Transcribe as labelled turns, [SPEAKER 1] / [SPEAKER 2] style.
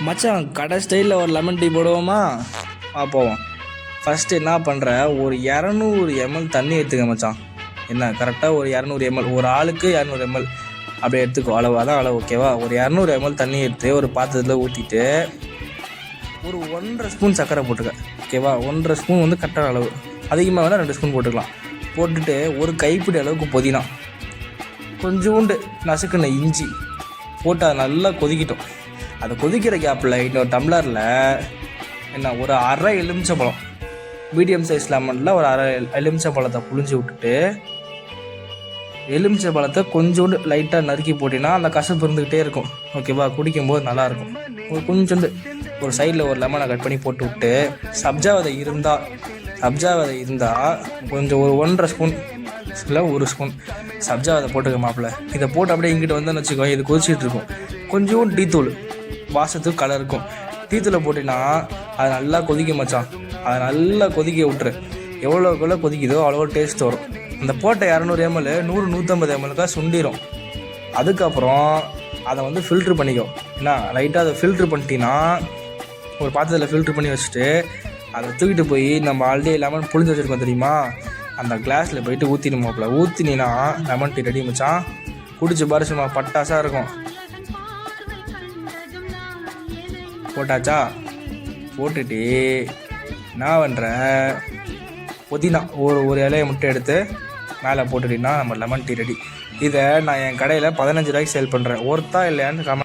[SPEAKER 1] மச்சான் கடை ஸ்டைலில் ஒரு லெமன் டீ போடுவோமா? போவோம். ஃபஸ்ட்டு என்ன பண்ணுற, ஒரு 200 ml தண்ணி எடுத்துக்க மச்சான். என்ன கரெக்டாக ஒரு 200 ml, ஒரு ஆளுக்கு 200 ml அப்படியே எடுத்துக்கோ. அளவு அதான் அளவு, ஓகேவா? ஒரு 200 ml தண்ணி எடுத்து ஒரு பாத்திரத்தில் ஊற்றிட்டு ஒரு 1.5 ஸ்பூன் சர்க்கரை போட்டுக்க, ஓகேவா? 1.5 ஸ்பூன் வந்து கரெக்டான அளவு. அதிகமாக வேணால் 2 ஸ்பூன் போட்டுக்கலாம். போட்டுட்டு ஒரு கைப்பிடி அளவுக்கு புதினா, கொஞ்சோண்டு நசுக்குன இஞ்சி போட்டு அதை நல்லா கொதிக்கிட்டோம். அதை கொதிக்கிற கேப்பில் இன்னொரு டம்ளரில் என்ன ஒரு அரை எலுமிச்சம்பழம், மீடியம் சைஸ் லெமனில் ஒரு அரை எலுமிச்சம்பழத்தை புழிஞ்சு விட்டுட்டு, எலுமிச்சம்பழத்தை கொஞ்சோண்டு லைட்டாக நறுக்கி போட்டிங்கன்னா அந்த கசப்பு இருந்துக்கிட்டே இருக்கும், ஓகேவா? குடிக்கும்போது நல்லாயிருக்கும். ஒரு கொஞ்சோண்டு ஒரு சைடில் ஒரு லெமனை கட் பண்ணி போட்டு விட்டு, சப்ஜா விதை இருந்தால் கொஞ்சம் ஒரு 1.5 ஸ்பூன் இல்லை 1 ஸ்பூன் சப்ஜா விதை போட்டுக்க மாப்பிள்ள. இதை போட்டு அப்படியே இங்கிட்ட வந்தோன்னு வச்சுக்கோ, இது கொதிச்சிட்டு இருக்கும். கொஞ்சம் டீத்தூள் வாசத்துக்கு கலருக்கும். டீத்தூளை போட்டிங்கன்னா அது நல்லா கொதிக்க மச்சான். அதை நல்லா கொதிக்க விட்டுரு. எவ்வளோக்குள்ள கொதிக்குதோ அவ்வளோ டேஸ்ட் வரும். அந்த போட்ட 200 ml 100-150 ml சுண்டிடும். அதுக்கப்புறம் அதை வந்து ஃபில்ட்ரு பண்ணிக்கோ. ஏன்னா லைட்டாக அதை ஃபில்ட்ரு பண்ணிட்டீங்கன்னா, ஒரு பாத்திரத்தில் ஃபில்ட்ரு பண்ணி வச்சுட்டு அதை தூக்கிட்டு போய் நம்ம ஆல்ரெடி லெமன் புழிஞ்சு வச்சுருக்கோம் தெரியுமா, அந்த கிளாஸில் போயிட்டு ஊற்றிடுமாப்பில். ஊற்றினா லெமன் டீ ரெடி மச்சான். குடிச்சு பாரு, சும்மா பட்டாசாக இருக்கும். போட்டாச்சா? போட்டுட்டு என்ன பண்ணுற, புதினா ஒரு இலையை மட்டும் எடுத்து மேலே போட்டுட்டிங்கன்னா நம்ம லெமன் டீ ரெடி. இதை நான் என் கடையில் 15 ரூபாய்க்கு சேல் பண்ணுறேன். ஒர்த்தா இல்லையான்னு